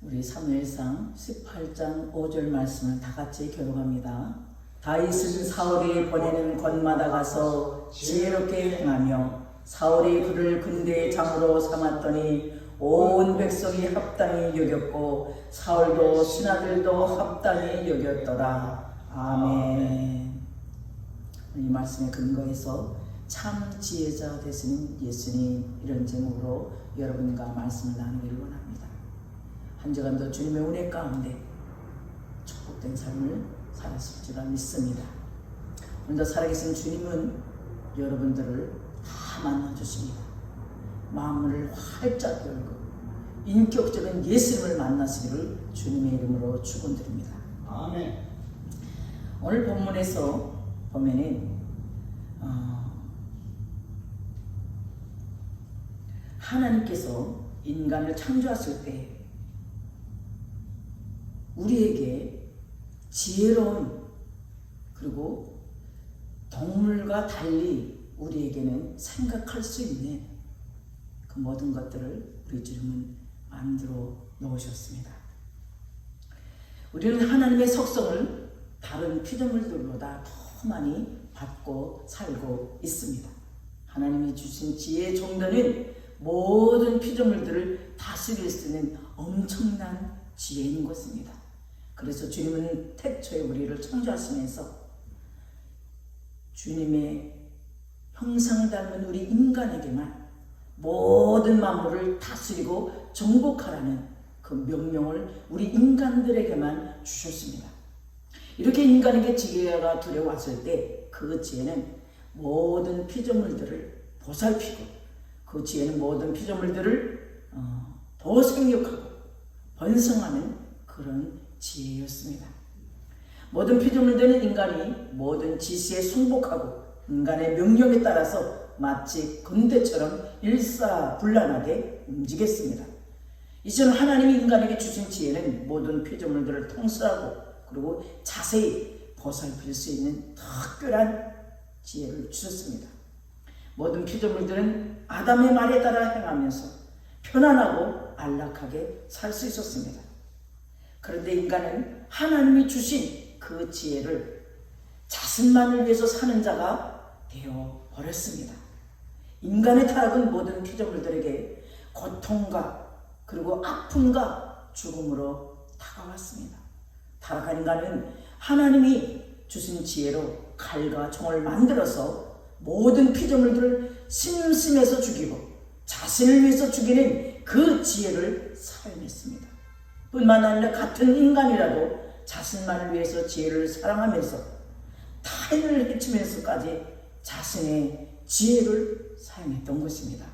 우리 사무엘상 18장 5절 말씀을 다 같이 교독합니다. 다윗은 사울이 보내는 곳마다 가서 지혜롭게 행하며 사울이 그를 군대의 장으로 삼았더니 온 백성이 합당히 여겼고 사울도 신하들도 합당히 여겼더라. 아멘. 이 말씀에 근거해서 참 지혜자 되시는 예수님, 이런 제목으로 여러분과 말씀을 나누기를 원합니다. 한 주간도 주님의 은혜 가운데 축복된 삶을 살았을 줄 믿습니다. 오늘도 살아계신 주님은 여러분들을 다 만나주십니다. 마음을 활짝 열고 인격적인 예수님을 만나시기를 주님의 이름으로 축원드립니다. 아멘. 오늘 본문에서 보면은 하나님께서 인간을 창조하실 때 우리에게 지혜로운, 그리고 동물과 달리 우리에게는 생각할 수 있는 그 모든 것들을 우리 주님은 만들어 놓으셨습니다. 우리는 하나님의 속성을 다른 피조물들보다 더 많이 받고 살고 있습니다. 하나님이 주신 지혜의 정도는 모든 피조물들을 다스릴 수 있는 엄청난 지혜인 것입니다. 그래서 주님은 태초에 우리를 창조하시면서 주님의 형상을 닮은 우리 인간에게만 모든 만물을 다스리고 정복하라는 그 명령을 우리 인간들에게만 주셨습니다. 이렇게 인간에게 지혜가 들여왔을 때 그 지혜는 모든 피조물들을 보살피고 그 지혜는 모든 피조물들을 더 생육하고 번성하는 그런 지혜였습니다. 모든 피조물들은 인간이 모든 지시에 순복하고 인간의 명령에 따라서 마치 군대처럼 일사불란하게 움직였습니다. 이전 하나님이 인간에게 주신 지혜는 모든 피조물들을 통솔하고 그리고 자세히 보살필 수 있는 특별한 지혜를 주셨습니다. 모든 피조물들은 아담의 말에 따라 행하면서 편안하고 안락하게 살 수 있었습니다. 그런데 인간은 하나님이 주신 그 지혜를 자신만을 위해서 사는 자가 되어 버렸습니다. 인간의 타락은 모든 피조물들에게 고통과 그리고 아픔과 죽음으로 다가왔습니다. 타락한 인간은 하나님이 주신 지혜로 칼과 총을 만들어서 모든 피조물들을 심심해서 죽이고 자신을 위해서 죽이는 그 지혜를 사용했습니다. 뿐만 아니라 같은 인간이라도 자신만을 위해서 지혜를 사랑하면서 타인을 해치면서까지 자신의 지혜를 사용했던 것입니다.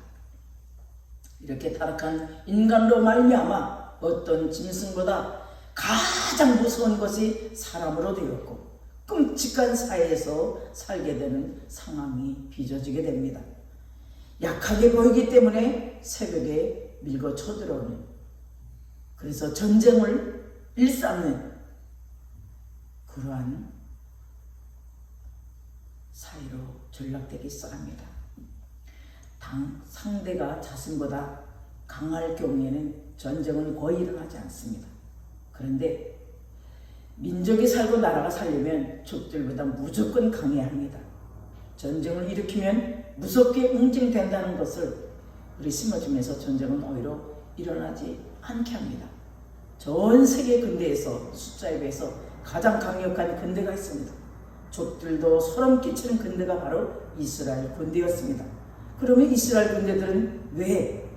이렇게 타락한 인간으로 말미암아 어떤 짐승보다 가장 무서운 것이 사람으로 되었고 끔찍한 사회에서 살게 되는 상황이 빚어지게 됩니다. 약하게 보이기 때문에 새벽에 밀고 쳐들어오는, 그래서 전쟁을 일삼는 그러한 사회로 전락되기 시작합니다. 상대가 자신보다 강할 경우에는 전쟁은 거의 일어나지 않습니다. 그런데 민족이 살고 나라가 살려면 적들보다 무조건 강해야 합니다. 전쟁을 일으키면 무섭게 응징된다는 것을 우리 심어주면서 전쟁은 오히려 일어나지 않게 합니다. 전 세계 근대에서 숫자에 비해서 가장 강력한 근대가 있습니다. 적들도 소름 끼치는 근대가 바로 이스라엘 군대였습니다. 그러면 이스라엘 군대들은 왜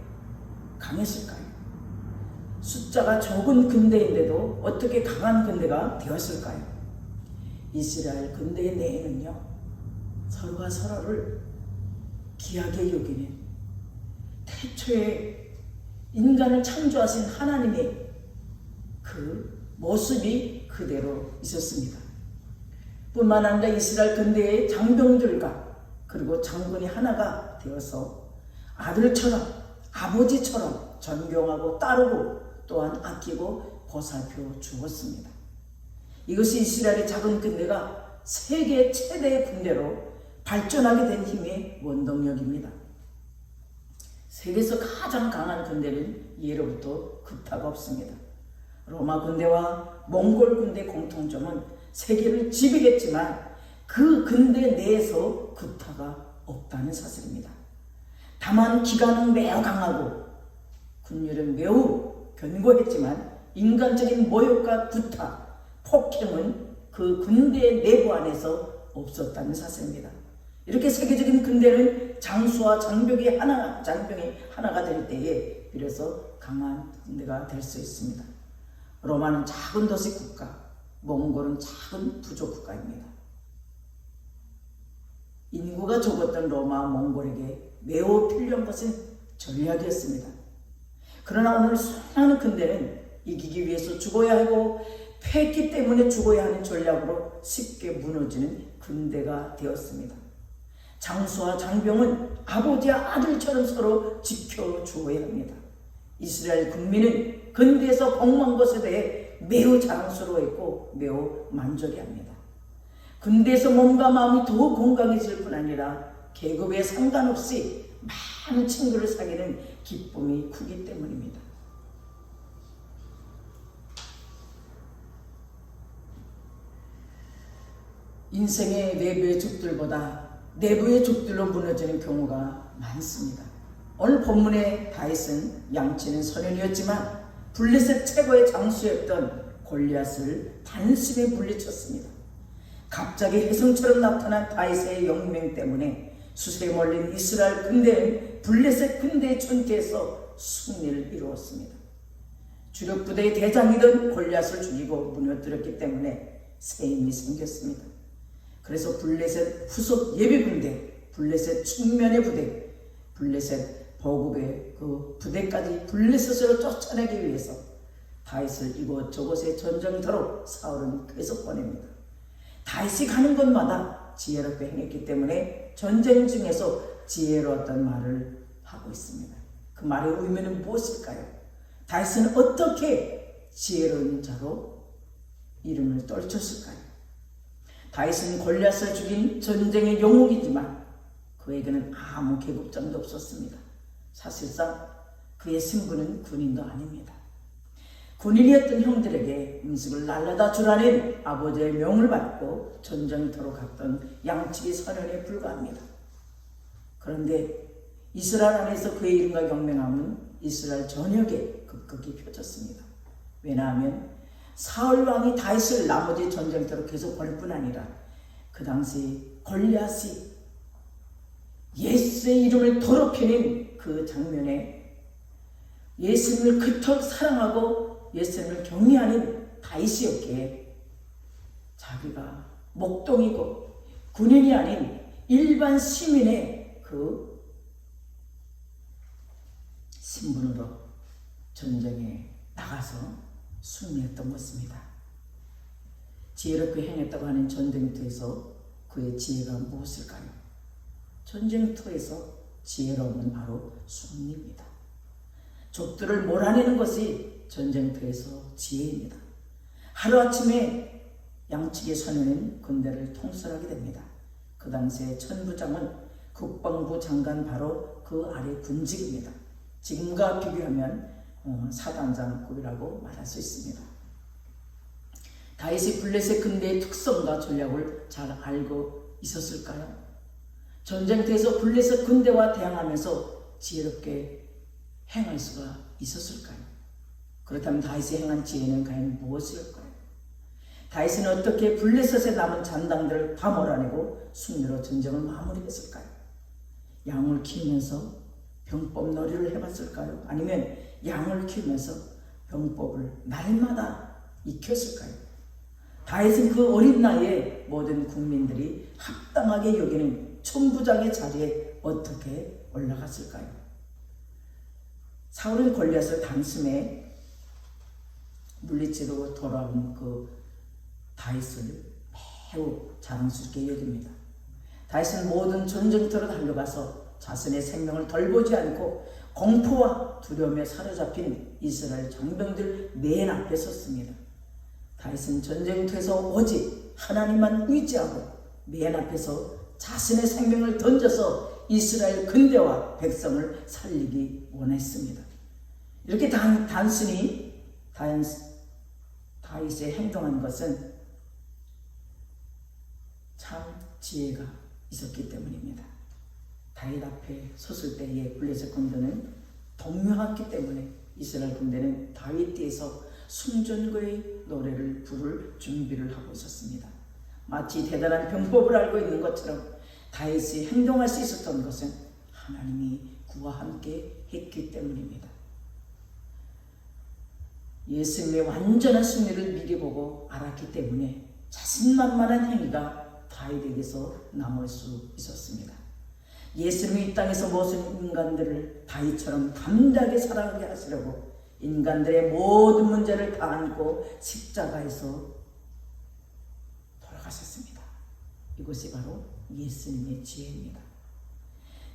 강했을까요? 숫자가 적은 근대인데도 어떻게 강한 근대가 되었을까요? 이스라엘 근대의 내에는요, 서로가 서로를 귀하게 여기는 태초에 인간을 창조하신 하나님의 그 모습이 그대로 있었습니다. 뿐만 아니라 이스라엘 근대의 장병들과 그리고 장군이 하나가 되어서 아들처럼 아버지처럼 존경하고 따르고 또한 아끼고 보살펴 주었습니다. 이것이 이스라엘의 작은 군대가 세계 최대의 군대로 발전하게 된 힘의 원동력입니다. 세계에서 가장 강한 군대는 예로부터 그타가 없습니다. 로마 군대와 몽골 군대 공통점은 세계를 지배했지만 그 근대 내에서 구타가 없다는 사실입니다. 다만 기관은 매우 강하고 군율은 매우 견고했지만 인간적인 모욕과 구타, 폭행은 그 군대 내부 안에서 없었다는 사실입니다. 이렇게 세계적인 근대는 장수와 장벽이 하나가 될 때에 비로소 강한 군대가 될 수 있습니다. 로마는 작은 도시 국가, 몽골은 작은 부족 국가입니다. 인구가 적었던 로마, 몽골에게 매우 필요한 것은 전략이었습니다. 그러나 오늘 수많은 근대는 이기기 위해서 죽어야 하고 패했기 때문에 죽어야 하는 전략으로 쉽게 무너지는 근대가 되었습니다. 장수와 장병은 아버지와 아들처럼 서로 지켜주어야 합니다. 이스라엘 국민은 근대에서 복만 것에 대해 매우 자랑스러워했고 매우 만족해합니다. 근대에서 몸과 마음이 더욱 건강해질 뿐 아니라 계급에 상관없이 많은 친구를 사귀는 기쁨이 크기 때문입니다. 인생의 내부의 족들보다 내부의 족들로 무너지는 경우가 많습니다. 오늘 본문의 다윗은 양치는 소년이었지만 블레셋 최고의 장수였던 골리앗을 단숨에 물리쳤습니다. 갑자기 혜성처럼 나타난 다윗의 영명 때문에 수세에 몰린 이스라엘 군대는 블레셋 군대의 전투에서 승리를 이루었습니다. 주력 부대의 대장이던 골리앗을 죽이고 무너뜨렸기 때문에 새 힘이 생겼습니다. 그래서 블레셋 후속 예비군대, 블레셋 측면의 부대, 블레셋 보급의 그 부대까지 블레셋으로 쫓아내기 위해서 다윗을 이곳저곳에 전쟁터로 사울은 계속 보냅니다. 다윗이 가는 곳마다 지혜롭게 행했기 때문에 전쟁 중에서 지혜로웠던 말을 하고 있습니다. 그 말의 의미는 무엇일까요? 다윗은 어떻게 지혜로운 자로 이름을 떨쳤을까요? 다윗은 골리앗을 죽인 전쟁의 영웅이지만 그에게는 아무 계급장도 없었습니다. 사실상 그의 신분은 군인도 아닙니다. 군인이었던 형들에게 음식을 날라다 주라는 아버지의 명을 받고 전쟁터로 갔던 양치기 소년에 불과합니다. 그런데 이스라엘 안에서 그의 이름과 경명함은 이스라엘 전역에 급격히 펴졌습니다. 왜냐하면 사울 왕이 다윗을 나머지 전쟁터로 계속 보낼 뿐 아니라 그 당시 골리앗이 예수의 이름을 더럽히는 그 장면에 예수님을 그토록 사랑하고 예수님을 경외하는 다윗이었기에 자기가 목동이고 군인이 아닌 일반 시민의 그 신분으로 전쟁에 나가서 승리했던 것입니다. 지혜롭게 행했다고 하는 전쟁터에서 그의 지혜가 무엇일까요? 전쟁터에서 지혜로움은 바로 승리입니다. 족들을 몰아내는 것이 전쟁터에서 지혜입니다. 하루아침에 양측의 소년은 군대를 통솔하게 됩니다. 그 당시에 천부장은 국방부 장관 바로 그 아래 군직입니다. 지금과 비교하면 사단장급이라고 말할 수 있습니다. 다윗이 블레셋 군대의 특성과 전략을 잘 알고 있었을까요? 전쟁터에서 블레셋 군대와 대항하면서 지혜롭게 행할 수가 있었을까요? 그렇다면 다윗이 행한 지혜는 과연 무엇일까요? 다윗은 어떻게 블레셋에 남은 잔당들을 다 몰아내고 승리로 전쟁을 마무리했을까요? 양을 키우면서 병법 놀이를 해봤을까요? 아니면 양을 키우면서 병법을 날마다 익혔을까요? 다윗은 그 어린 나이에 모든 국민들이 합당하게 여기는 천부장의 자리에 어떻게 올라갔을까요? 사울은 골리앗을 단숨에 물리치고 돌아온 그 다윗을 매우 자랑스럽게 여깁니다. 다윗은 모든 전쟁터로 달려가서 자신의 생명을 덜보지 않고 공포와 두려움에 사로잡힌 이스라엘 장병들 맨 앞에 섰습니다. 다윗은 전쟁터에서 오직 하나님만 의지하고 맨 앞에서 자신의 생명을 던져서 이스라엘 군대와 백성을 살리기 원했습니다. 이렇게 단순히 다윗이 행동한 것은 참 지혜가 있었기 때문입니다. 다윗 앞에 섰을 때에 블레셋 군대는 동요했기 때문에 이스라엘 군대는 다윗 뒤에서 승전거의 노래를 부를 준비를 하고 있었습니다. 마치 대단한 병법을 알고 있는 것처럼 다윗이 행동할 수 있었던 것은 하나님이 그와 함께 했기 때문입니다. 예수님의 완전한 승리를 미리 보고 알았기 때문에 자신만만한 행위가 다윗에게서 남을 수 있었습니다. 예수님이 이 땅에서 모든 인간들을 다윗처럼 담대하게 사랑하게 하시려고 인간들의 모든 문제를 다 안고 십자가에서 돌아가셨습니다. 이것이 바로 예수님의 지혜입니다.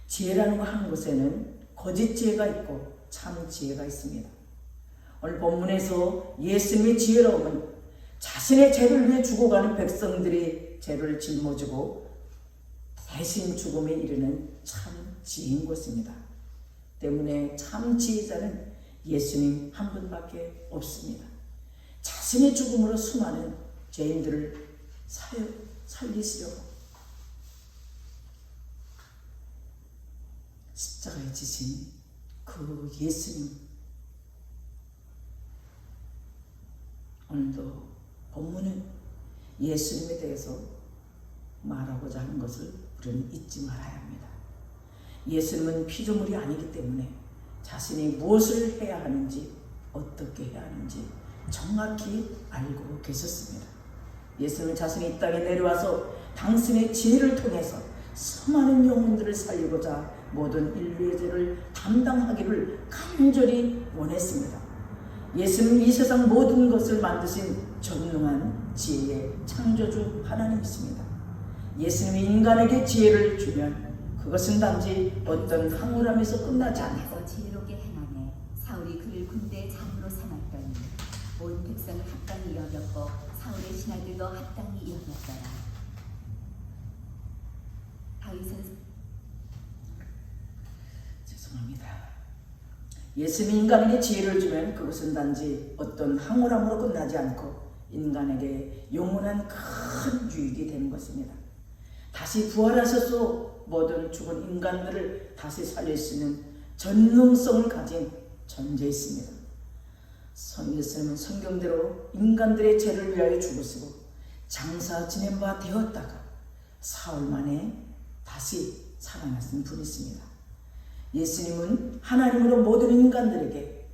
지혜라는 거 한 곳에는 거짓 지혜가 있고 참 지혜가 있습니다. 오늘 본문에서 예수님의 지혜로움은 자신의 죄를 위해 죽어가는 백성들의 죄를 짊어지고 대신 죽음에 이르는 참 지혜인 것입니다. 때문에 참 지혜자는 예수님 한 분밖에 없습니다. 자신의 죽음으로 수많은 죄인들을 살리시려고 십자가에 지신 그 예수님, 오늘도 본문은 예수님에 대해서 말하고자 하는 것을 우리는 잊지 말아야 합니다. 예수님은 피조물이 아니기 때문에 자신이 무엇을 해야 하는지 어떻게 해야 하는지 정확히 알고 계셨습니다. 예수님은 자신이 이 땅에 내려와서 당신의 지혜를 통해서 수많은 영혼들을 살리고자 모든 인류의 죄를 담당하기를 간절히 원했습니다. 예수님은 이 세상 모든 것을 만드신 전능한 지혜의 창조주 하나님이십니다. 예수님이 인간에게 지혜를 주면 그것은 단지 어떤 황홀함에서 끝나지 않고 지혜롭게 행하네. 사울이 그를 군대의 장으로 삼았더니 온 백성을 합당히 여겼고 사울의 신하들도 합당히 여겼더라. 다윗은 죄송합니다. 예수님이 인간에게 지혜를 주면 그것은 단지 어떤 황홀함으로 끝나지 않고 인간에게 영원한 큰 유익이 되는 것입니다. 다시 부활하셔서 모든 죽은 인간들을 다시 살릴 수 있는 전능성을 가진 존재있습니다. 예수님은 성경대로 인간들의 죄를 위하여 죽으시고 장사 지낸 바 되었다가 사흘 만에 다시 살아나신 분이십니다. 예수님은 하나님으로 모든 인간들에게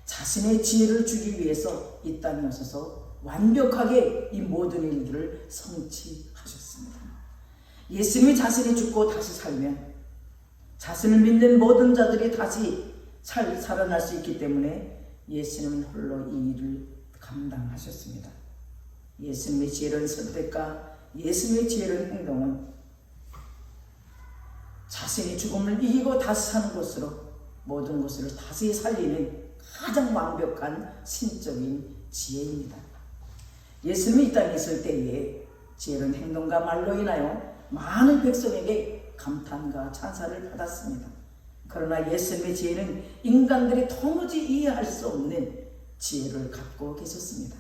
자신의 지혜를 주기 위해서 이 땅에 오셔서 완벽하게 이 모든 일들을 성취하셨습니다. 예수님이 자신이 죽고 다시 살면 자신을 믿는 모든 자들이 다시 살아날 수 있기 때문에 예수님은 홀로 이 일을 감당하셨습니다. 예수님의 지혜로운 선택과 예수님의 지혜로운 행동은 자신이 죽음을 이기고 다시 사는 것으로 모든 것을 다시 살리는 가장 완벽한 신적인 지혜입니다. 예수님이 이 땅에 있을 때에 지혜로운 행동과 말로 인하여 많은 백성에게 감탄과 찬사를 받았습니다. 그러나 예수님의 지혜는 인간들이 도무지 이해할 수 없는 지혜를 갖고 계셨습니다.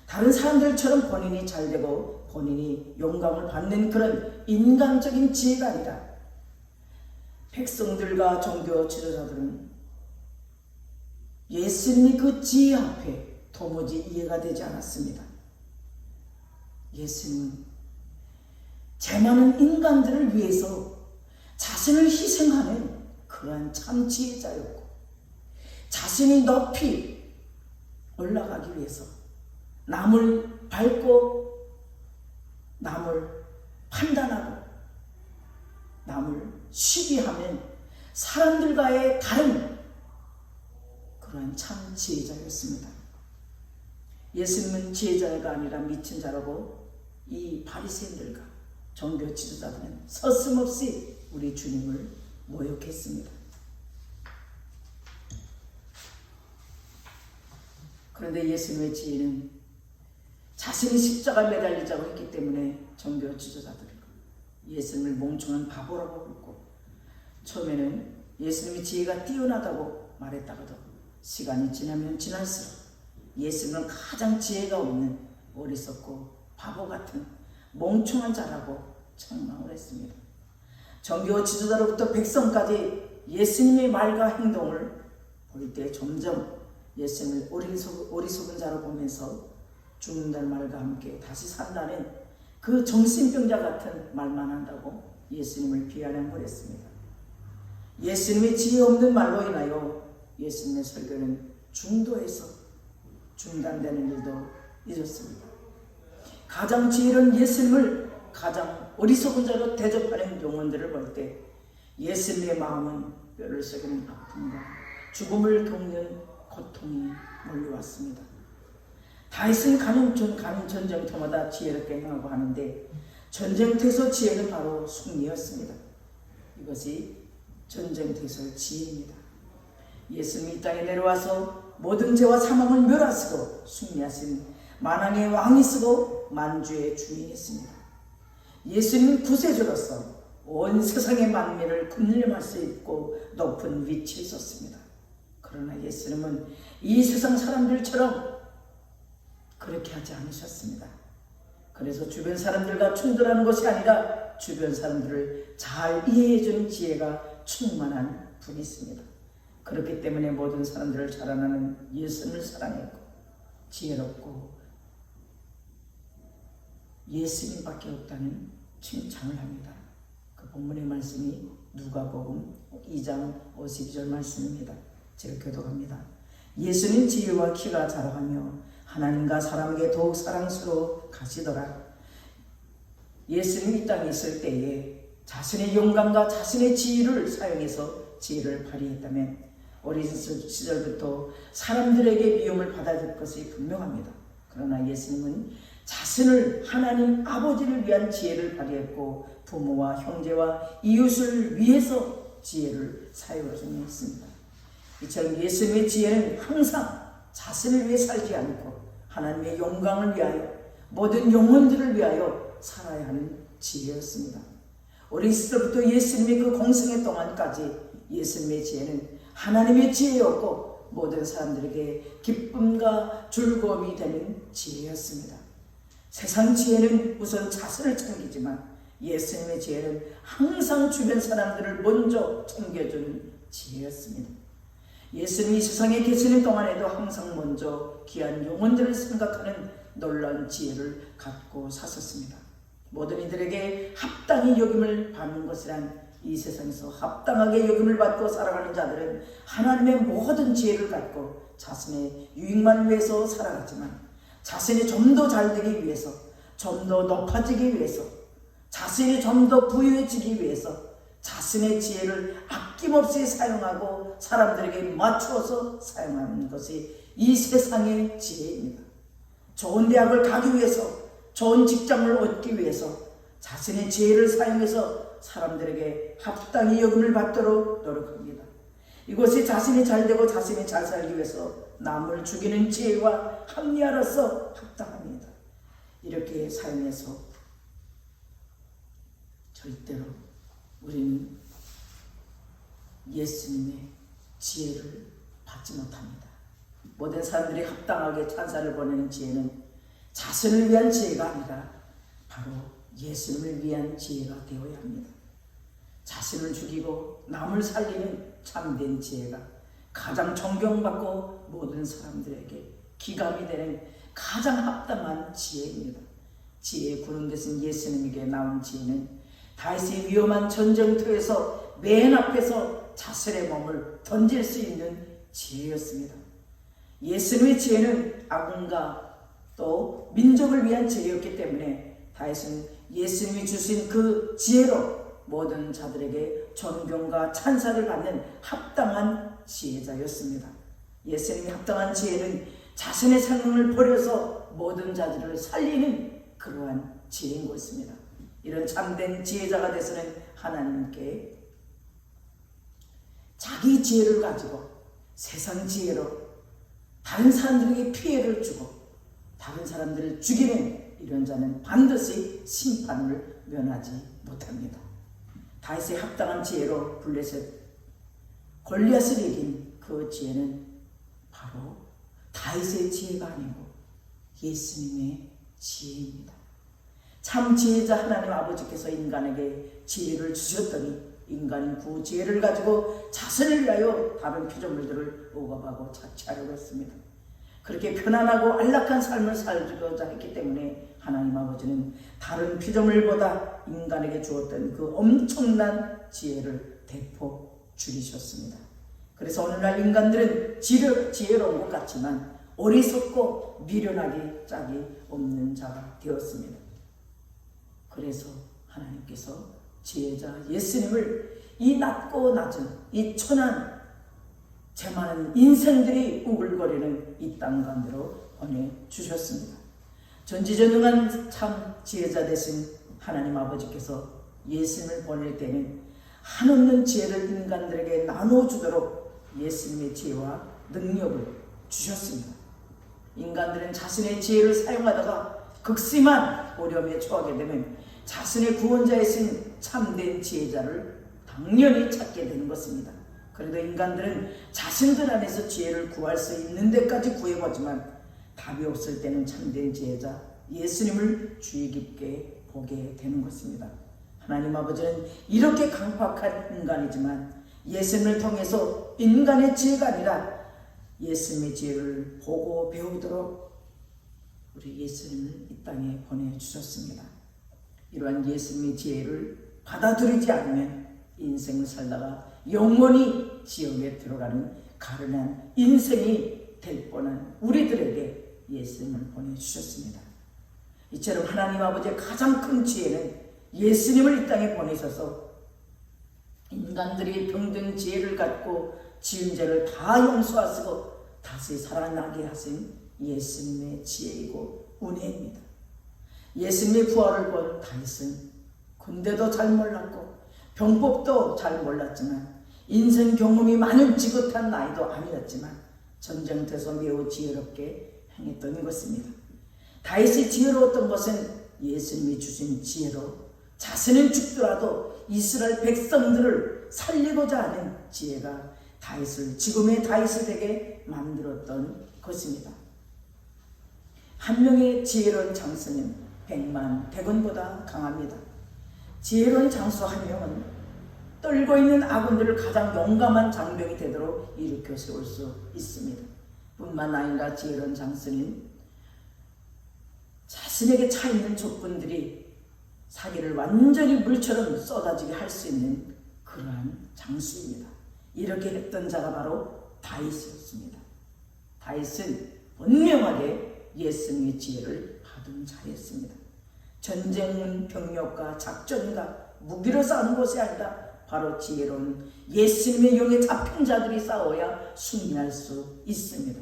다른 사람들처럼 본인이 잘되고 본인이 영광을 받는 그런 인간적인 지혜가 아니라 백성들과 종교 지도자들은 예수님의 그 지혜 앞에 도무지 이해가 되지 않았습니다. 예수님은 죄 많은 인간들을 위해서 자신을 희생하는 그러한 참 지혜자였고 자신이 높이 올라가기 위해서 남을 밟고 남을 판단하고 남을 시비하면 사람들과의 다른 그러한 참 지혜자였습니다. 예수님은 지혜자가 아니라 미친 자라고 이 바리새인들과 종교 지도자들은 서슴없이 우리 주님을 모욕했습니다. 그런데 예수님의 지혜는 자신이 십자가에 매달리자고 했기 때문에 종교 지도자들은 예수님을 멍청한 바보라고 부르고 처음에는 예수님의 지혜가 뛰어나다고 말했다가도 시간이 지나면 지날수록 예수님은 가장 지혜가 없는 어리석고 바보 같은 멍청한 자라고 책망을 했습니다. 정교 지도자로부터 백성까지 예수님의 말과 행동을 볼 때 점점 예수님을 어리석은 자로 보면서 죽는다는 말과 함께 다시 산다는 그 정신병자 같은 말만 한다고 예수님을 비아냥을 했습니다. 예수님의 지혜 없는 말로 인하여 예수님의 설교는 중도에서 중단되는 일도 있었습니다. 가장 지혜로운 예수님을 가장 어리석은 자로 대접하는 영혼들을 볼 때 예수님의 마음은 뼈를 썩이는 아픔과 죽음을 겪는 고통이 몰려왔습니다. 다윗은 가는 전쟁터마다 지혜롭게 행하고 하는데 전쟁터에서 지혜는 바로 승리였습니다. 이것이 전쟁터에서의 지혜입니다. 예수님이 이 땅에 내려와서 모든 죄와 사망을 멸하시고 승리하신 만왕의 왕이시고 만주의 주인이십니다. 예수님은 구세주로서 온 세상의 만민을 군림할 수 있고 높은 위치에 있었습니다. 그러나 예수님은 이 세상 사람들처럼 그렇게 하지 않으셨습니다. 그래서 주변 사람들과 충돌하는 것이 아니라 주변 사람들을 잘 이해해주는 지혜가 충만한 분이십니다. 그렇기 때문에 모든 사람들을 자라나는 예수님을 사랑했고 지혜롭고 예수님밖에 없다는 칭찬을 합니다. 그 본문의 말씀이 누가복음 2장 52절 말씀입니다. 제가 교독합니다. 예수님 지혜와 키가 자라가며 하나님과 사람에게 더욱 사랑스러워 가시더라. 예수님이 이 땅에 있을 때에 자신의 영감과 자신의 지혜를 사용해서 지혜를 발휘했다면 어린 시절부터 사람들에게 미움을 받아줄 것이 분명합니다. 그러나 예수님은 자신을 하나님 아버지를 위한 지혜를 발휘했고 부모와 형제와 이웃을 위해서 지혜를 사용했습니다. 이처럼 예수님의 지혜는 항상 자신을 위해 살지 않고 하나님의 영광을 위하여 모든 영혼들을 위하여 살아야 하는 지혜였습니다. 어린 시절부터 예수님의 그 공생애 동안까지 예수님의 지혜는 하나님의 지혜였고 모든 사람들에게 기쁨과 즐거움이 되는 지혜였습니다. 세상 지혜는 우선 자신을 챙기지만 예수님의 지혜는 항상 주변 사람들을 먼저 챙겨주는 지혜였습니다. 예수님이 세상에 계시는 동안에도 항상 먼저 귀한 영혼들을 생각하는 놀라운 지혜를 갖고 사셨습니다. 모든 이들에게 합당히 여김을 받는 것이란 이 세상에서 합당하게 여김을 받고 살아가는 자들은 하나님의 모든 지혜를 갖고 자신의 유익만을 위해서 살아가지만 자신이 좀 더 잘되기 위해서, 좀 더 높아지기 위해서, 자신이 좀 더 부유해지기 위해서 자신의 지혜를 아낌없이 사용하고 사람들에게 맞추어서 사용하는 것이 이 세상의 지혜입니다. 좋은 대학을 가기 위해서, 좋은 직장을 얻기 위해서 자신의 지혜를 사용해서 사람들에게 합당히 여김을 받도록 노력합니다. 이것이 자신이 잘되고 자신이 잘 살기 위해서 남을 죽이는 지혜와 합리화로서 합당합니다. 이렇게 사용해서 절대로 우리는 예수님의 지혜를 받지 못합니다. 모든 사람들이 합당하게 찬사를 보내는 지혜는 자신을 위한 지혜가 아니라 바로 예수님을 위한 지혜가 되어야 합니다. 자신을 죽이고 남을 살리는 참된 지혜가 가장 존경받고 모든 사람들에게 기감이 되는 가장 합당한 지혜입니다. 지혜의 구름 되신 예수님에게 나온 지혜는 다윗이 위험한 전쟁터에서 맨 앞에서 자신의 몸을 던질 수 있는 지혜였습니다. 예수님의 지혜는 아군과 또 민족을 위한 지혜였기 때문에 다윗은 예수님이 주신 그 지혜로 모든 자들에게 존경과 찬사를 받는 합당한 지혜자였습니다. 예수님이 합당한 지혜는 자신의 생명을 버려서 모든 자들을 살리는 그러한 지혜인 것입니다. 이런 참된 지혜자가 되서는 하나님께 자기 지혜를 가지고 세상 지혜로 다른 사람들에게 피해를 주고 다른 사람들을 죽이는 이런 자는 반드시 심판을 면하지 못합니다. 다윗의 합당한 지혜로 블레셋 골리앗을 이긴 그 지혜는 바로 다윗의 지혜가 아니고 예수님의 지혜입니다. 참 지혜자 하나님 아버지께서 인간에게 지혜를 주셨더니 인간이 그 지혜를 가지고 자신을 위하여 다른 피조물들을 억압하고 착취하려고 했습니다. 그렇게 편안하고 안락한 삶을 살고자 했기 때문에 하나님 아버지는 다른 피조물보다 인간에게 주었던 그 엄청난 지혜를 대폭 줄이셨습니다. 그래서 오늘날 인간들은 지혜로운 것 같지만 어리석고 미련하기 짝이 없는 자가 되었습니다. 그래서 하나님께서 지혜자 예수님을 이 낮고 낮은 이 천한 죄 많은 인생들이 우글거리는 이 땅 가운데로 보내주셨습니다. 전지전능한 참 지혜자 되신 하나님 아버지께서 예수님을 보낼 때는 한없는 지혜를 인간들에게 나눠주도록 예수님의 지혜와 능력을 주셨습니다. 인간들은 자신의 지혜를 사용하다가 극심한 어려움에 처하게 되면 자신의 구원자이신 참된 지혜자를 당연히 찾게 되는 것입니다. 그래도 인간들은 자신들 안에서 지혜를 구할 수 있는 데까지 구해보지만 답이 없을 때는 참된 지혜자 예수님을 주의 깊게 보게 되는 것입니다. 하나님 아버지는 이렇게 강팍한 인간이지만 예수님을 통해서 인간의 지혜가 아니라 예수님의 지혜를 보고 배우도록 우리 예수님을 이 땅에 보내주셨습니다. 이러한 예수님의 지혜를 받아들이지 않으면 인생을 살다가 영원히 지옥에 들어가는 가련한 인생이 될 뻔한 우리들에게 예수님을 보내주셨습니다. 이처럼 하나님 아버지의 가장 큰 지혜는 예수님을 이 땅에 보내셔서 인간들이 병든 지혜를 갖고 지은 죄를 다 용서하시고 다시 살아나게 하신 예수님의 지혜이고 은혜입니다. 예수님의 부활을 본 다윗은 군대도 잘 몰랐고 병법도 잘 몰랐지만 인생 경험이 많은 지긋한 나이도 아니었지만 전쟁터에서 매우 지혜롭게 행했던 것입니다. 다윗이 지혜로웠던 것은 예수님이 주신 지혜로 자신은 죽더라도 이스라엘 백성들을 살리고자 하는 지혜가 다윗을 지금의 다윗이 되게 만들었던 것입니다. 한 명의 지혜로운 장수는 100만 대군보다 강합니다. 지혜로운 장수 한 명은 떨고 있는 아군들을 가장 용감한 장병이 되도록 일으켜 세울 수 있습니다. 뿐만 아니라 지혜로운 장수는 자신에게 차있는 적군들이 사기를 완전히 물처럼 쏟아지게 할 수 있는 그러한 장수입니다. 이렇게 했던 자가 바로 다윗이었습니다. 다윗은 분명하게 예수님의 지혜를 받은 자였습니다. 전쟁은 병력과 작전과 무기로 싸우는 것이 아니라 바로 지혜로운 예수님의 영에 잡힌 자들이 싸워야 승리할 수 있습니다.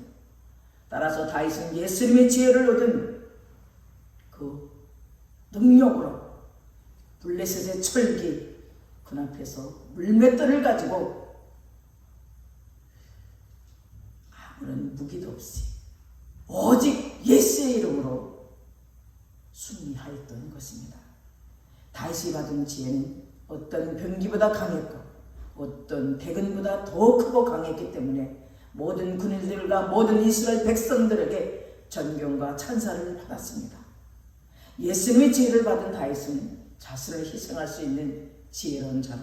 따라서 다윗은 예수님의 지혜를 얻은 그 능력으로 블레셋의 철기 그 앞에서 물맷돌을 가지고 아무런 무기도 없이 오직 예수의 이름으로 승리하였던 것입니다. 다윗이 받은 지혜는 어떤 병기보다 강했고 어떤 대군보다 더 크고 강했기 때문에 모든 군인들과 모든 이스라엘 백성들에게 존경과 찬사를 받았습니다. 예수님의 지혜를 받은 다윗은 자신을 희생할 수 있는 지혜로운 자로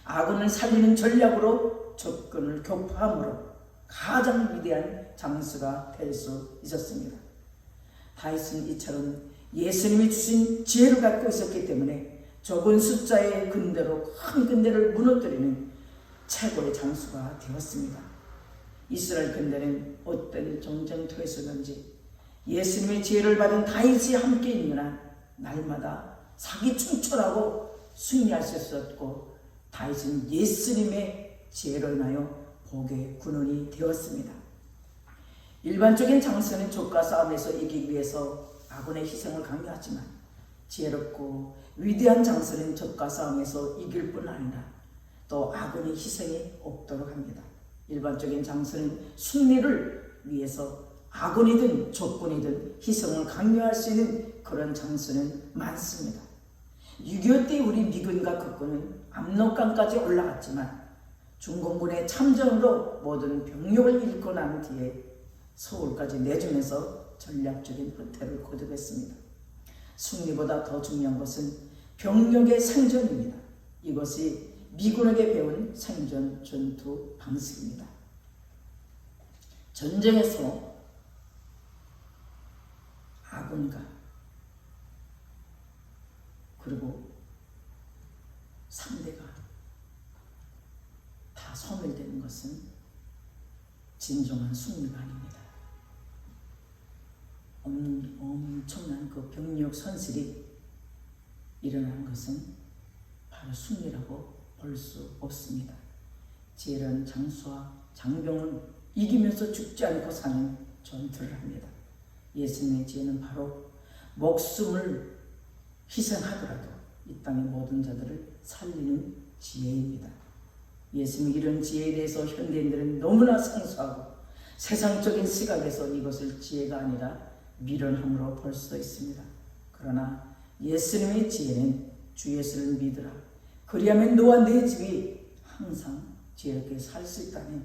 아군을 살리는 전략으로 적군을 격파함으로 가장 위대한 장수가 될 수 있었습니다. 다윗은 이처럼 예수님이 주신 지혜를 갖고 있었기 때문에 적은 숫자의 군대로 큰 군대를 무너뜨리는 최고의 장수가 되었습니다. 이스라엘 군대는 어떤 전쟁터에서든지 예수님의 지혜를 받은 다윗이 함께 있는 한 날마다 사기충천하고 승리할 수 있었고 다윗은 예수님의 지혜로 인하여 복의 군원이 되었습니다. 일반적인 장수는 적과 싸움에서 이기기 위해서 아군의 희생을 강요하지만 지혜롭고 위대한 장수는 적과 싸움에서 이길 뿐 아니라 또 아군의 희생이 없도록 합니다. 일반적인 장수는 승리를 위해서 아군이든 적군이든 희생을 강요할 수 있는 그런 장수는 많습니다. 6.25 때 우리 미군과 국군은 압록강까지 올라갔지만 중공군의 참전으로 모든 병력을 잃고 난 뒤에 서울까지 내주면서 전략적인 후퇴를 거듭했습니다. 승리보다 더 중요한 것은 병력의 생존입니다. 이것이 미군에게 배운 생존 전투 방식입니다. 전쟁에서 아군과 그리고 상대가 다 소멸되는 것은 진정한 승리가 아닙니다. 엄청난 그 병력 손실이 일어나는 것은 바로 승리라고 볼 수 없습니다. 지혜로운 장수와 장병은 이기면서 죽지 않고 사는 전투를 합니다. 예수님의 지혜는 바로 목숨을 희생하더라도 이 땅의 모든 자들을 살리는 지혜입니다. 예수님의 이런 지혜에 대해서 현대인들은 너무나 생소하고 세상적인 시각에서 이것을 지혜가 아니라 미련함으로 볼 수도 있습니다. 그러나 예수님의 지혜는 주 예수를 믿으라. 그리하면 너와 네 집이 항상 지혜롭게 살 수 있다는,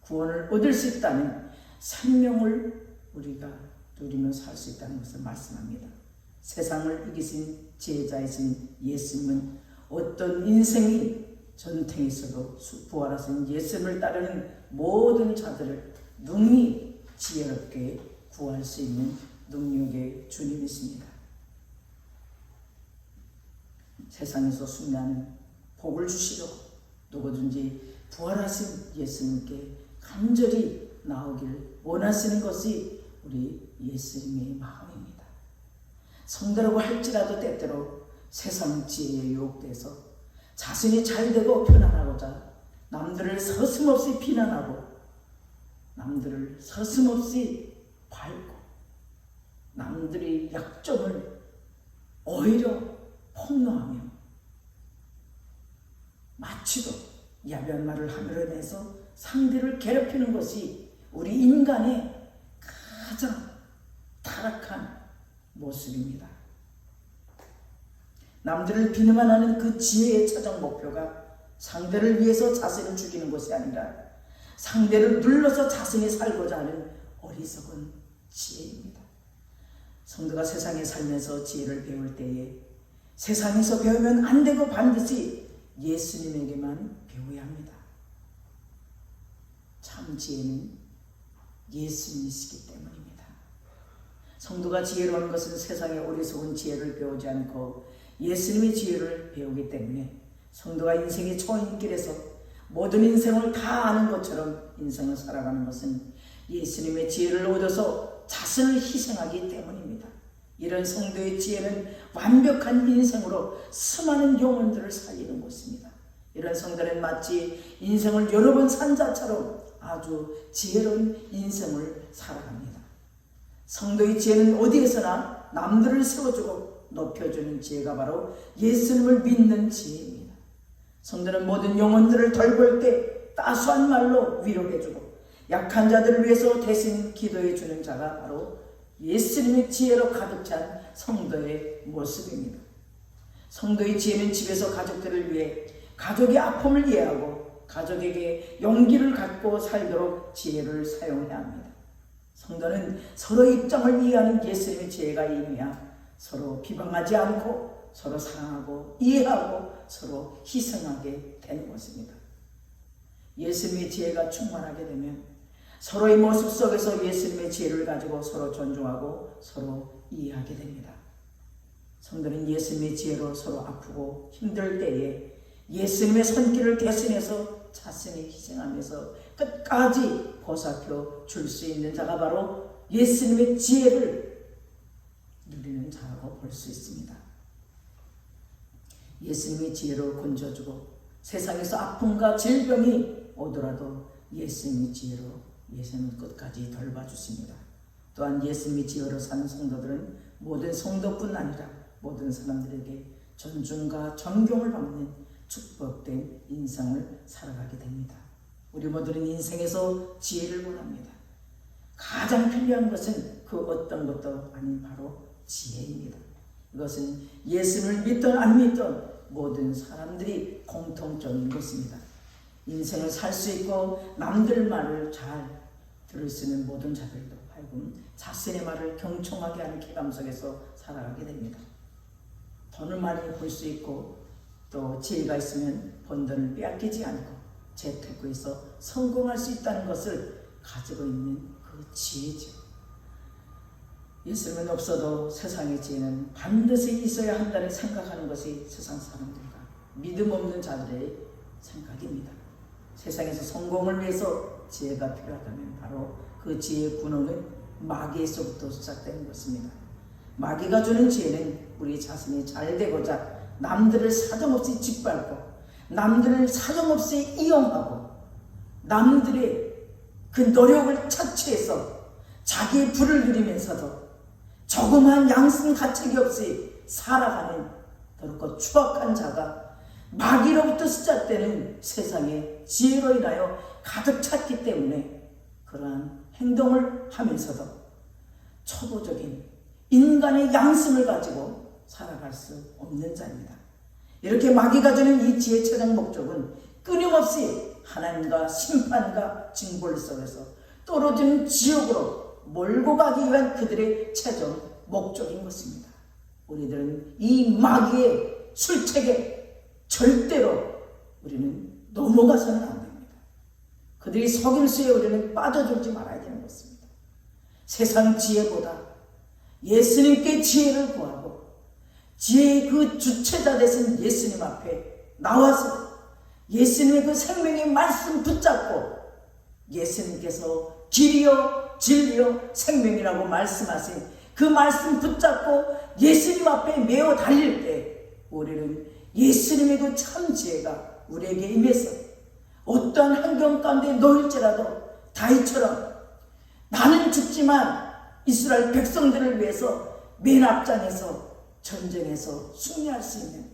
구원을 얻을 수 있다는, 생명을 우리가 누리며 살 수 있다는 것을 말씀합니다. 세상을 이기신 지혜자이신 예수님은 어떤 인생이 전쟁에 있어도 부활하신 예수님을 따르는 모든 자들을 능히 지혜롭게 구할 수 있는 능력의 주님이십니다. 세상에서 승리하는 복을 주시려 누구든지 부활하신 예수님께 간절히 나오기를 원하시는 것이 우리 예수님의 마음입니다. 성도라고 할지라도 때때로 세상 지혜에 유혹돼서 자신이 잘되고 편안하고자 남들을 서슴없이 비난하고 남들을 서슴없이 밟고 남들의 약점을 오히려 폭로하며 마치도 야비한 말을 함으로 인해서 상대를 괴롭히는 것이 우리 인간의 가장 타락한 모습입니다. 남들을 비난하는 그 지혜의 최종 목표가 상대를 위해서 자신을 죽이는 것이 아니라 상대를 눌러서 자신이 살고자 하는 어리석은 지혜입니다. 성도가 세상에 살면서 지혜를 배울 때에 세상에서 배우면 안 되고 반드시 예수님에게만 배워야 합니다. 참 지혜는 예수님이시기 때문입니다. 성도가 지혜로운 것은 세상의 어리석은 지혜를 배우지 않고 예수님의 지혜를 배우기 때문에 성도가 인생의 초인길에서 모든 인생을 다 아는 것처럼 인생을 살아가는 것은 예수님의 지혜를 얻어서 자신을 희생하기 때문입니다. 이런 성도의 지혜는 완벽한 인생으로 수많은 영혼들을 살리는 것입니다. 이런 성도는 마치 인생을 여러 번 산 자처럼 아주 지혜로운 인생을 살아갑니다. 성도의 지혜는 어디에서나 남들을 세워주고 높여주는 지혜가 바로 예수님을 믿는 지혜입니다. 성도는 모든 영혼들을 돌볼 때 따스한 말로 위로해주고 약한 자들을 위해서 대신 기도해주는 자가 바로 예수님의 지혜로 가득 찬 성도의 모습입니다. 성도의 지혜는 집에서 가족들을 위해 가족의 아픔을 이해하고 가족에게 용기를 갖고 살도록 지혜를 사용해야 합니다. 성도는 서로 입장을 이해하는 예수님의 지혜가 임해야 서로 비방하지 않고 서로 사랑하고 이해하고 서로 희생하게 되는 것입니다. 예수님의 지혜가 충만하게 되면 서로의 모습 속에서 예수님의 지혜를 가지고 서로 존중하고 서로 이해하게 됩니다. 성도는 예수님의 지혜로 서로 아프고 힘들 때에 예수님의 손길을 대신해서 자신이 희생하면서 끝까지 보살펴 줄 수 있는 자가 바로 예수님의 지혜를 누리는 자라고 볼 수 있습니다. 예수님의 지혜로 건져주고 세상에서 아픔과 질병이 오더라도 예수님의 지혜로 예수님은 끝까지 돌봐주십니다. 또한 예수님의 지혜로 사는 성도들은 모든 성도뿐 아니라 모든 사람들에게 존중과 존경을 받는 축복된 인생을 살아가게 됩니다. 우리 모두는 인생에서 지혜를 원합니다. 가장 필요한 것은 그 어떤 것도 아닌 바로 지혜입니다. 이것은 예수를 믿든 안 믿든 모든 사람들이 공통적인 것입니다. 인생을 살 수 있고 남들 말을 잘 들을 수 있는 모든 자들도 하여금 자신의 말을 경청하게 하는 쾌감 속에서 살아가게 됩니다. 돈을 많이 벌 수 있고 또 지혜가 있으면 번 돈을 빼앗기지 않고 재테크에서 성공할 수 있다는 것을 가지고 있는 그 지혜죠. 예수님은 없어도 세상의 지혜는 반드시 있어야 한다는 생각하는 것이 세상 사람들과 믿음 없는 자들의 생각입니다. 세상에서 성공을 위해서 지혜가 필요하다면 바로 그 지혜의 근원은 마귀에서부터 시작되는 것입니다. 마귀가 주는 지혜는 우리 자신이 잘 되고자 남들을 사정없이 짓밟고 남들을 사정없이 이용하고 남들의 그 노력을 착취해서 자기의 부를 누리면서도 조그만 양심 가책이 없이 살아가는 더럽고 추악한 자가 마귀로부터 시작되는 세상의 지혜로 인하여 가득 찼기 때문에 그러한 행동을 하면서도 초보적인 인간의 양심을 가지고 살아갈 수 없는 자입니다. 이렇게 마귀가 주는 이 지혜의 최종 목적은 끊임없이 하나님과 심판과 징벌 속에서 떨어지는 지옥으로 몰고 가기 위한 그들의 최종 목적인 것입니다. 우리들은 이 마귀의 술책에 절대로 우리는 넘어가서는 안 됩니다. 그들이 속임수에 우리는 빠져들지 말아야 되는 것입니다. 세상 지혜보다 예수님께 지혜를 구하고 지혜의 그 주체자 되신 예수님 앞에 나와서 예수님의 그 생명의 말씀 붙잡고 예수님께서 길이요 진리요 생명이라고 말씀하신 그 말씀 붙잡고 예수님 앞에 메어 달릴 때 우리는 예수님의 그 참 지혜가 우리에게 임해서 어떠한 환경 가운데 놓일지라도 다윗처럼 나는 죽지만 이스라엘 백성들을 위해서 맨 앞장에서 전쟁에서 승리할 수 있는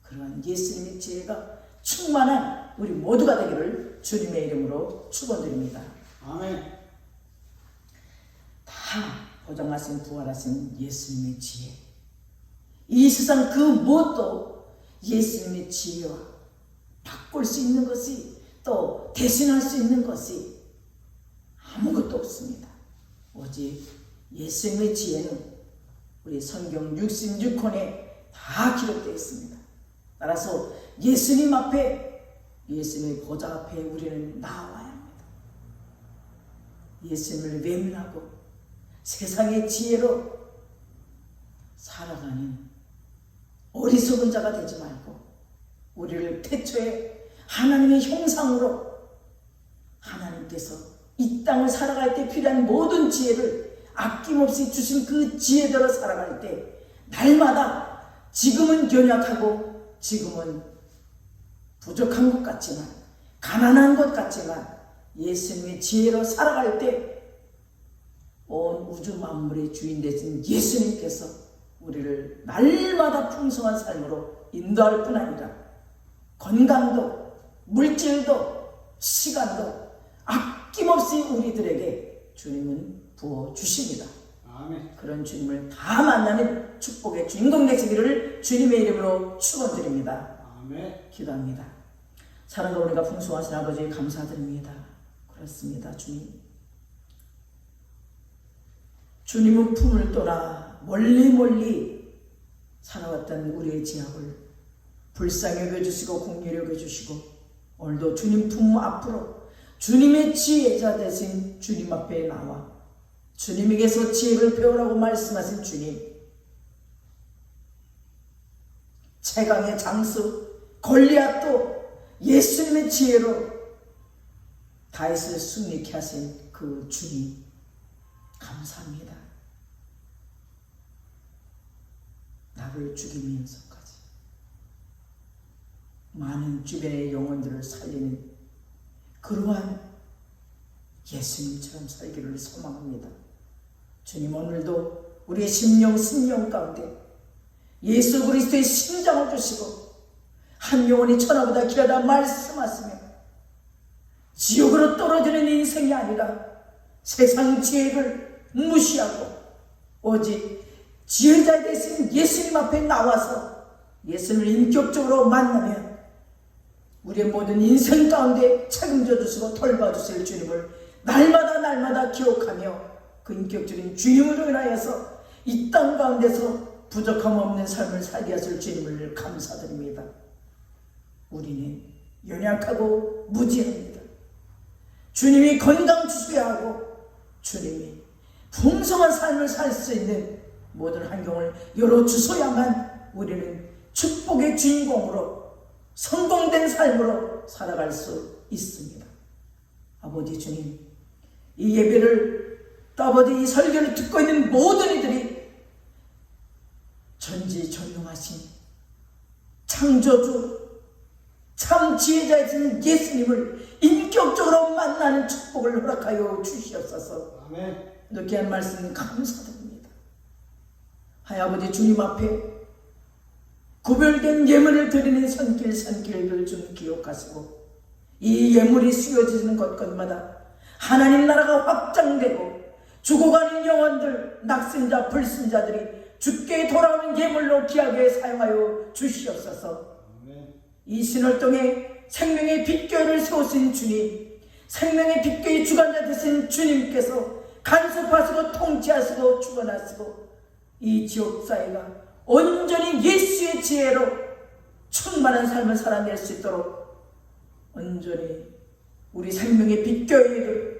그러한 예수님의 지혜가 충만한 우리 모두가 되기를 주님의 이름으로 축원드립니다. 아멘. 다 보장하신 부활하신 예수님의 지혜, 이 세상 그 무엇도 예수님의 지혜와 바꿀 수 있는 것이 또 대신할 수 있는 것이 아무것도 없습니다. 오직 예수님의 지혜는 우리 성경 66권에 다 기록되어 있습니다. 따라서 예수님 앞에 예수님의 보좌 앞에 우리는 나와야 합니다. 예수님을 외면하고 세상의 지혜로 살아가는 어리석은 자가 되지 말고 우리를 태초에 하나님의 형상으로 하나님께서 이 땅을 살아갈 때 필요한 모든 지혜를 아낌없이 주신 그 지혜대로 살아갈 때 날마다 지금은 연약하고 지금은 부족한 것 같지만 가난한 것 같지만 예수님의 지혜로 살아갈 때 온 우주 만물의 주인 되신 예수님께서 우리를 날마다 풍성한 삶으로 인도할 뿐 아니라 건강도 물질도 시간도 아낌없이 우리들에게 주님은 부어주십니다. 아멘. 그런 주님을 다 만나는 축복의 주인공 되시기를 주님의 이름으로 축원드립니다. 아멘. 기도합니다. 사랑과 은혜가 풍성하신 아버지 감사드립니다. 그렇습니다. 주님은 품을 떠나 멀리 살아왔던 우리의 지압을 불쌍히 여겨주시고 공유히 여겨주시고 오늘도 주님 품 앞으로 주님의 지혜자 되신 주님 앞에 나와 주님에게서 지혜를 배우라고 말씀하신 주님, 최강의 장수 골리앗도 예수님의 지혜로 다윗을 승리케 하신 그 주님 감사합니다. 나를 죽이면서까지 많은 주변의 영혼들을 살리는 그러한 예수님처럼 살기를 소망합니다. 주님, 오늘도 우리의 심령 가운데 예수 그리스도의 심장을 주시고 한 영혼이 천하보다 귀하다 말씀하시며 지옥으로 떨어지는 인생이 아니라 세상 지혜를 무시하고 오직 지혜자 되신 예수님 앞에 나와서 예수님을 인격적으로 만나면 우리의 모든 인생 가운데 책임져 주시고 돌봐주실 주님을 날마다 기억하며 그 인격적인 주님으로 인하여서 이 땅 가운데서 부족함 없는 삶을 살게 하실 주님을 감사드립니다. 우리는 연약하고 무지합니다. 주님이 건강 주셔야 하고 주님이 풍성한 삶을 살 수 있는 모든 환경을 열어주셔야만 우리는 축복의 주인공으로 성공된 삶으로 살아갈 수 있습니다. 아버지 주님, 이 예배를 또 아버지 이 설교를 듣고 있는 모든 이들이 전지전능하신 창조주 참 지혜자이신 예수님을 인격적으로 만나는 축복을 허락하여 주시옵소서. 아멘. 이렇게 말씀 감사드립니다. 하나님 주님 앞에 구별된 예물을 드리는 손길을 좀 기억하시고 이 예물이 쓰여지는 곳곳마다 하나님 나라가 확장되고 죽어가는 영혼들, 낙선자, 불순자들이 주께 돌아오는 예물로 귀하게 사용하여 주시옵소서. 아멘. 이 신월동에 생명의 빛교회를 세우신 주님, 생명의 빛교회 주관자 되신 주님께서 간섭하시고 통치하시고 주관하시고 이 지역사회가 온전히 예수의 지혜로 충만한 삶을 살아낼 수 있도록 온전히 우리 생명의 빛교회를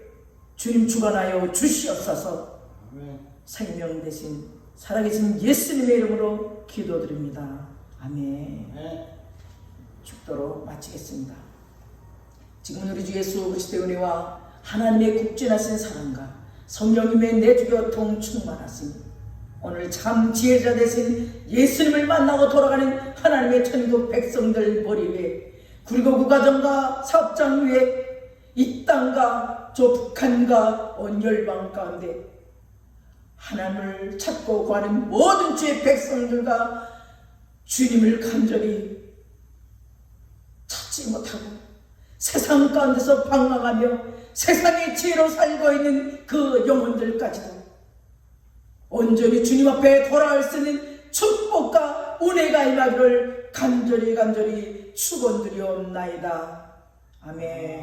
주님 주관하여 주시옵소서. 아멘. 생명 대신 살아계신 예수님의 이름으로 기도드립니다. 아멘. 네. 축도로 마치겠습니다. 지금은 우리 주 예수 그리스도의 은혜와 하나님의 국진하신 사랑과 성령님의 내주교통 충만하심, 오늘 참 지혜자 되신 예수님을 만나고 돌아가는 하나님의 천국 백성들 머리 위에, 그리고 그 가정과 사업장 위에, 이 땅과 저 북한과 온 열방 가운데 하나님을 찾고 구하는 모든 주의 백성들과 주님을 간절히 찾지 못하고 세상 가운데서 방황하며 세상의 지혜로 살고 있는 그 영혼들까지도 온전히 주님 앞에 돌아올 수 있는 축복과 은혜가 임하기를 간절히 축원드리옵나이다. 아멘.